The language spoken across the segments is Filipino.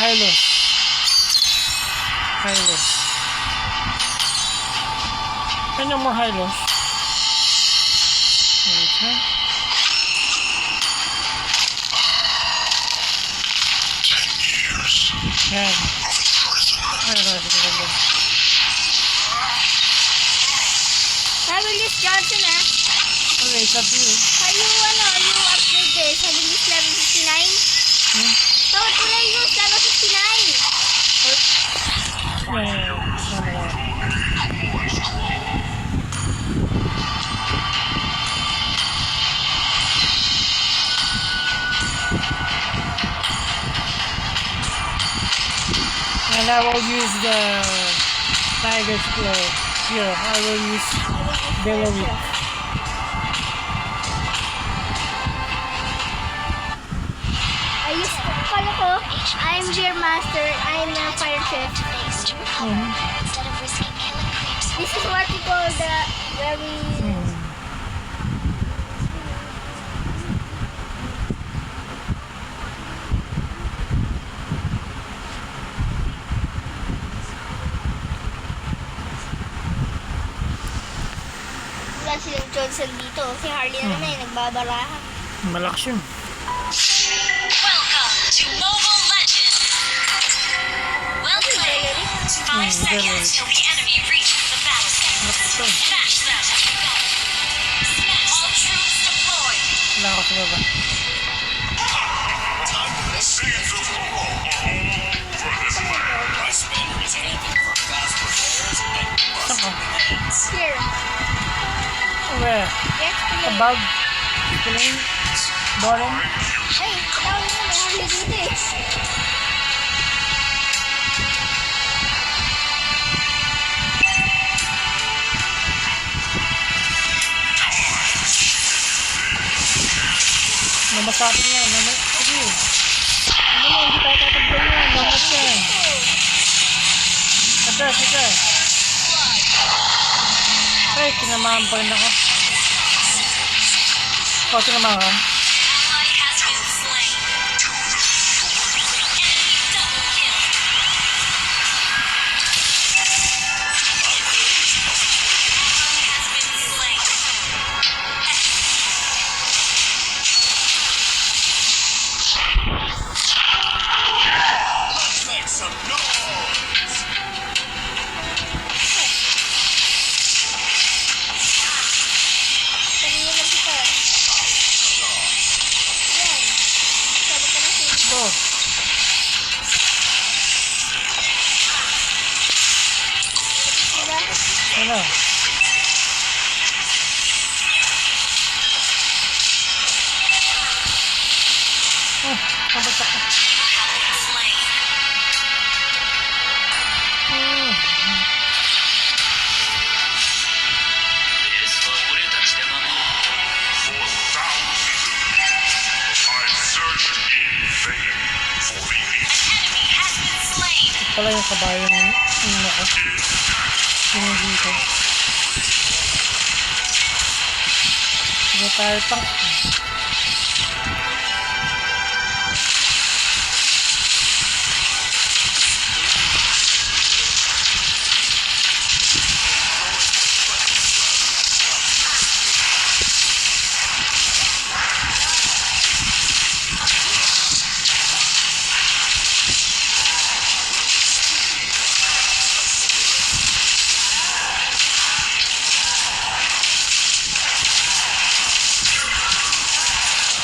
Hylos. Ano mo Hylos? Wait, ha? Yan. Sabi Johnson Okay, it's up to you. you upgrade this? Sabi level 59? Bakit ko na use level 59? And I will use the Tiger's Claw. Here, I will use Belowick. I'm Beer Master. I'm a Fire Chef. This is what we call the very... Wala silang Johnson dito. Si Harley na naman nagbabarahan. Malakas yun. Welcome to Mobile Legends. Well played. 5 seconds till the enemy reaches the battlefield. Smash them. All troops deployed. Wala ako sa baba. Here. Where? Yes, please. Above? Plane? Bottom? Ay, tawag mo na. Harley dito eh. Namasakin yan. Sige. Ano mo, hindi tayo tatablan yan. Lakas yan. Sige. Ay, tinamaan pa rin ako. O, tinamaan ka. Ally has been slain. Enemy double kill. Ally has been slain. Let's make some noise! Kanina lang ito. Yan. Sabi ko na sa inyo. Go. Diba? Ano? Oh, pabagsak ka. Have been slain. Oh. ベースは俺たちで守る。 For thousands of years, I've searched in vain for the Enemy has been slain. Pala yung kabayo ng ako. Yung dito. Hindi tayo tank.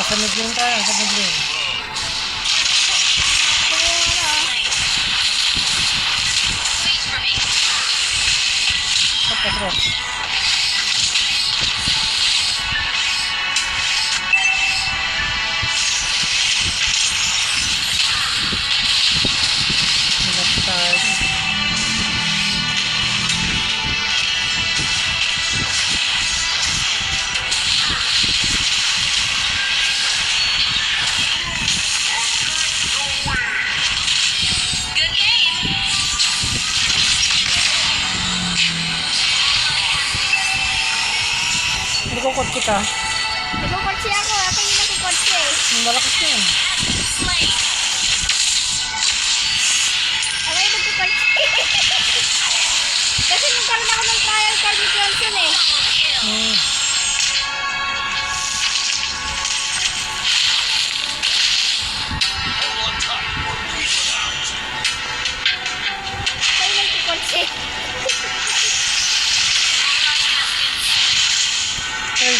Sa midlane tayo, sa midlane. Wait for me. Sa patros. Left side. Good game. Hindi ko kotse ka. Nagkukotse ako. Ako yung nagkukotse eh. Malakas yan. Has been slain. Kasi nagkaroon ako ng trial card ni Johnson eh. Hmm. Kaya nagkikotse. Ay,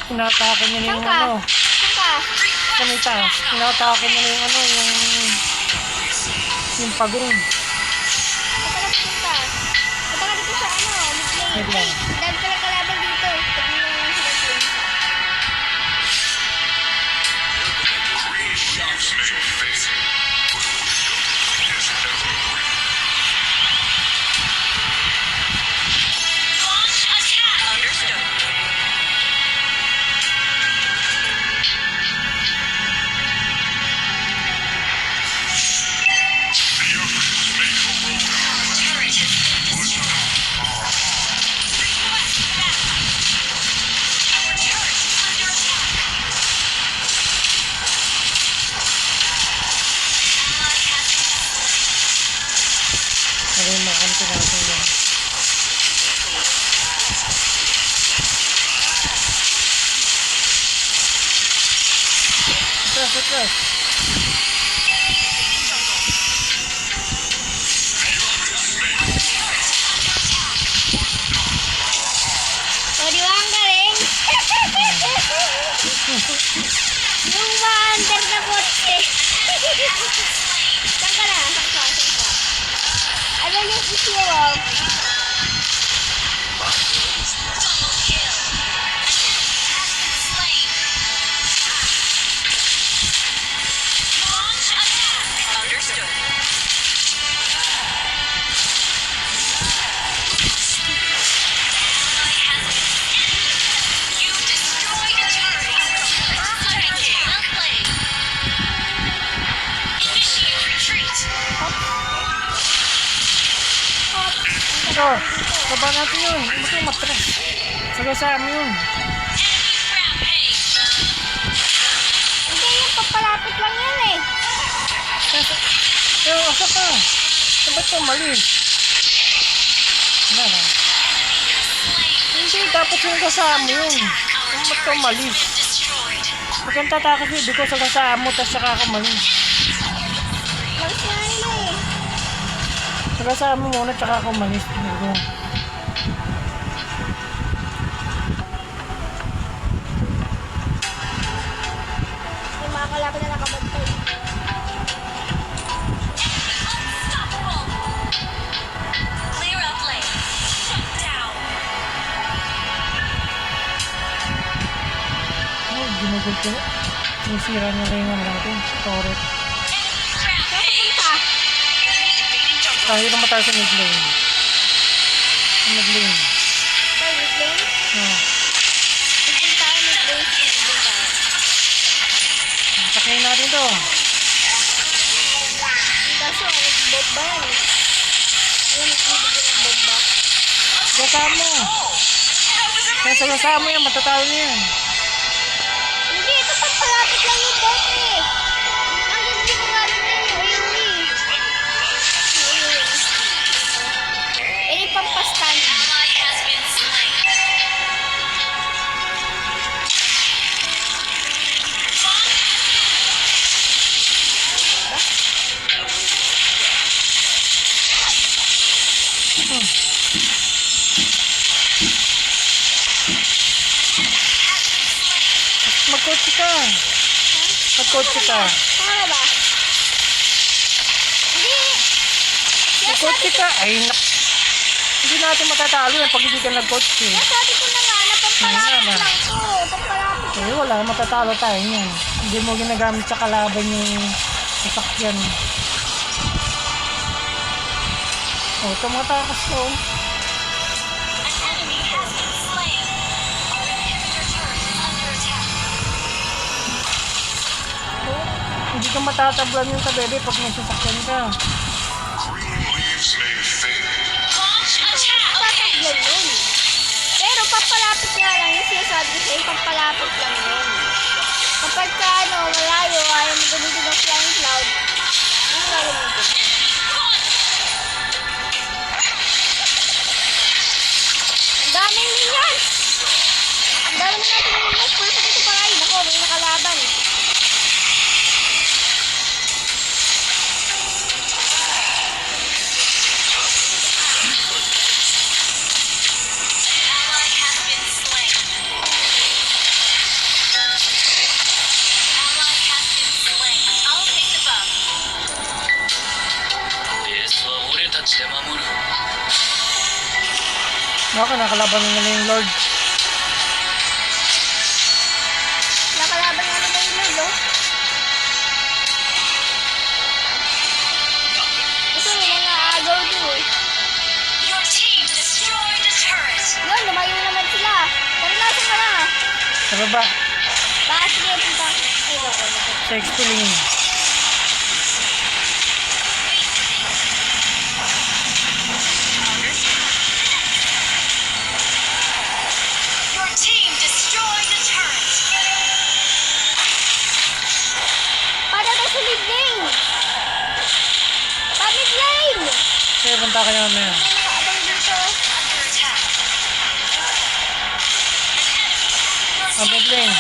pinatake niya na Saan yung ka? ano. Saan ka? Sa may taas. Pinatake niya na yung ano, yung pagong. Punta ka dito. Punta ka dito sa ano, mid-lane. Wait lang. Ay, dahil pala kalaban dito. Tignan mo lang sila sa lane. Green leaves may fade, but wisdom is evergreen. Launch attack. Understood. The others may corrode our land. Turret has been destroyed. Request backup. Our turret is under attack. Ally has been Ano yung makanto natin yan. Atras. O, di ba ang galing? Yung ma-under na kotse. Saan ka na? Saan ka? Ano yung issue mo? double kill. Has been slain. Launch attack. Understood. Ally has been. You destroyed a turret. Perfect kill. Well played. Initiate retreat. Ito, baba natin yun. Huwag kayong matras. Sagasama yun. Enemy rampage. Hindi, yung papalapit lang yan eh. Pero asa ka? Sabat ka malis. Wala. Hindi, dapat yung kasama yun. Ba't ka malis? Destroyed. Pag ang tatakas yun, di ko sa kasama mo, tapos saka ako malis. Lakas na yun eh. Sa kasama mo muna, tsaka ako malis. Ano? Yung mga kalaban na nakabantay. Unstoppable. Clear up lane. Shut down. Ay, ginugol ko. Sinisira niya lang yung ano natin. Turret. Enemy Saan rampage. punta? Invading jungle. Tayo na mataas sa mid-lane. Sa mid-lane. Private lane? Oh. Mid-lane tayo, mid-lane. Mid-lane tayo. Sakayin natin to. Kaso, bomba yan eh. Yung ibig ng bomba. Kasama mo. Kaya sa kasama yan, matatalo na yan. Hindi, ito pampalapit lang yung bot eh. Ang hindi mo nga rin yan yung AoE. Ini pampastan. Ally has been slain. Magkotse ka. Magkotse ka. Tama ba? Hindi. Magkotse ka. Ay, hindi natin matatalo yan pag hindi ka nagkotse. Sabi ko na nga na pampalapit Ano lang to. Pampalapit Eh, wala. Matatalo tayo yan. Hindi mo ginagamit sa kalaban yung sasakyan. Oh, tumatakas to. An enemy has been slain. Our inhibitor turret is under attack. Hindi ka matatablan yung kabebe pag may sasakyan ka. Green leaves may fade, Launch attack. Patataglan yun. Pero papalapit nga lang yung sinasabi ko sa'yo, papalapit lang yun. Kapag ka ano, malayo, ayaw mo gamitin ng flying cloud, ano gagamitin mo? Ang daming minions! Ang dami na natin minions. Pwede sa dito pa rin. Ako, may nakalaban. Ally has been slain. Ally has been slain. I'll take the buff. ベースは俺たちで守る。 Baka nakalaban na nila yung Lord. Nakalaban nga nila yung Lord, oh. Gusto nila na-agaw din, eh. Your team destroyed a turret. Yun, lumayo naman sila. Naranasan ka na. Sa baba. Baka sige, punta. Ay, wala. Sa Expelling. Your team destroyed a turret. Para tayo sa mid lane. Pa mid lane. Kaya punta ka naman na. Ano yung abang dito? Under attack. Ang big lane.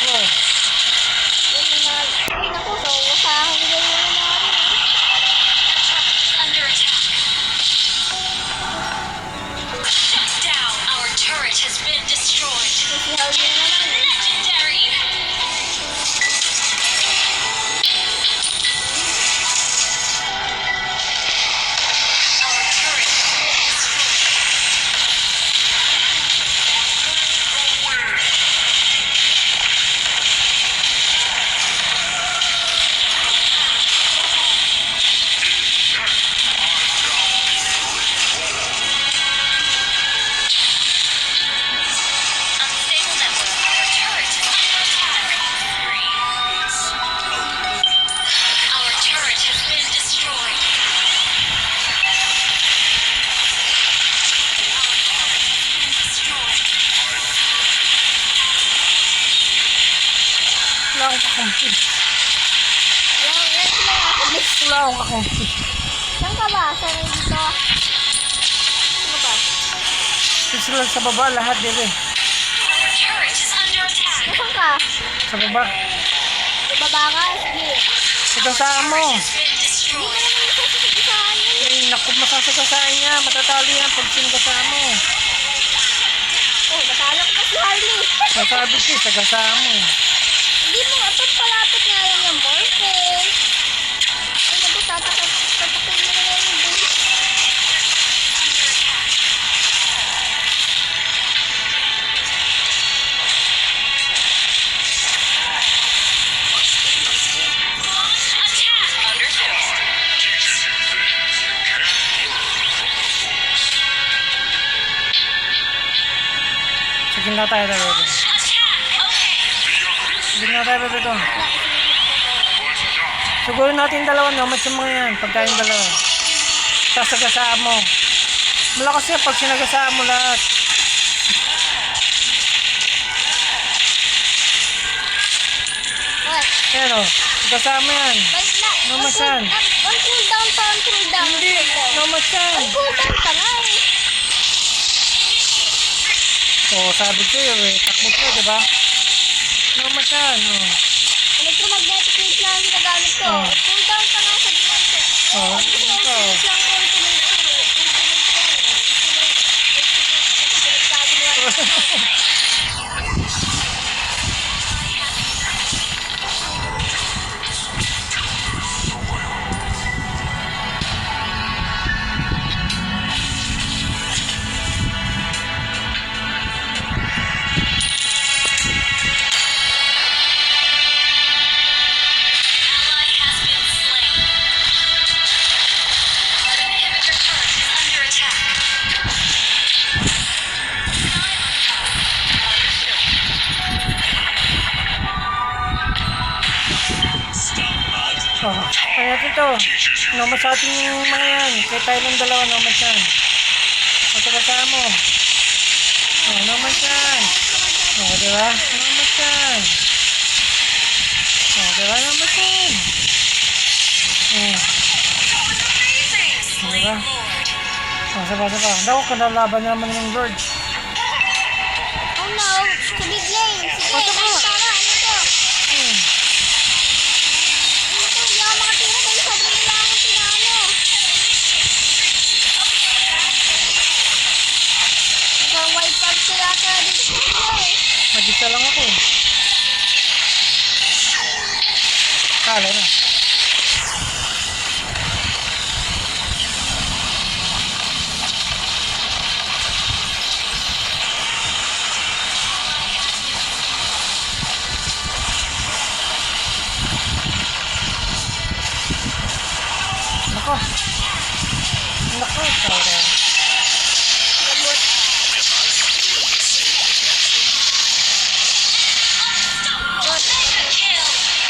Oh. Ay, naku, so, wasahan nila yung mga natin, eh. Under attack. Shut down. Our turret has been destroyed. Sisihaw nila na lang, eh. Legendary. Our turret has been destroyed. Unstable network. Our turret is under attack. Our turret has been destroyed. Our turret has been destroyed. Wala akong kakampi. Yan sila nga, kabis. Wala akong kakampi. Saan ka ba? Saan yung dito? Ano ba? Sila sa baba lahat dito eh. Our turret is under attack. Nasaan ka? Sa baba. Sa baba ka? Sige. Sagasaan mo. Has been Hindi destroyed. ka naman nasasagasaan yun. Ay, naku, masasagasaan niya. Matatalo yan pag sinagasaan mo. Oh, natalo ko pa si Harley. Nasabi ko, sagasaan mo. Hindi mo nga, palapit nga lang yung morphin. Ay, naku, tatakin mo na lang yung base. Attack. Understood. Teaches you things you can't learn from the books. Sige na tayo dito. Attack. Okay. The abyss, Sige na tayo dito. but not Siguro natin dalawa, no? Mas yung mga yan. Pagka yung dalawa. Sasagasaan mo. Malakas yan pag sinagasaan mo lahat. What? Ayan o. Sagasaan mo yan. No mas yan. On cooldown pa, on cooldown. Hindi. No mas yan. On cooldown pa nga, eh. Oo, sabi ko yun eh. Takbo ko, diba? No mas yan. Oh. Electromagnetic wave lang ang ginagamit ko. Oh. Cooldown pa nga sa device ko. Oh, Gusto ko ito. ultimate lang ko, ultimate ko. Ultimate lang. Ally has been slain. Our inhibitor turret is under attack. Oh. Kaya ito. No mas atin yung mga yan. Kaya tayo ng dalawa, no mas yan. Sagasaan mo. Oh, no mas yan. Oh, diba? No mas yan. Oh, diba? No mas yan. Oh. Amazing! Diba? Lord. Saba. Naku, kanalaban naman yung bird. Oh no, sa big lane. Sige, Pasok mo. tama. Ano to? Hmm. Ano to? Hindi ako makatira dahil sobrang nila akong pinano. Mukhang wipe out sila ka dito sa big lane. Mag-isa lang ako. Talo na. Nako. Nako, talo. Labot.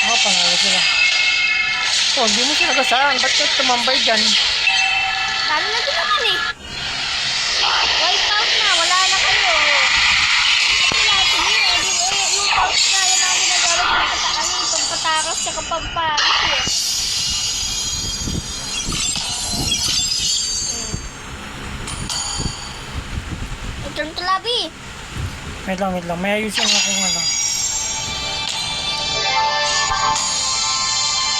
Ako, panalo sila. Oh, hindi mo sila kasaan. Ba't ka tumambay dyan? Talo na din naman eh. Wipe out na. Wala na kayo. Wala, tumira. Yung pouch na yan ang ginagamit pagpatakas sa kapampalis eh. Return to lobby. Wait lang. May ayusin akong ano.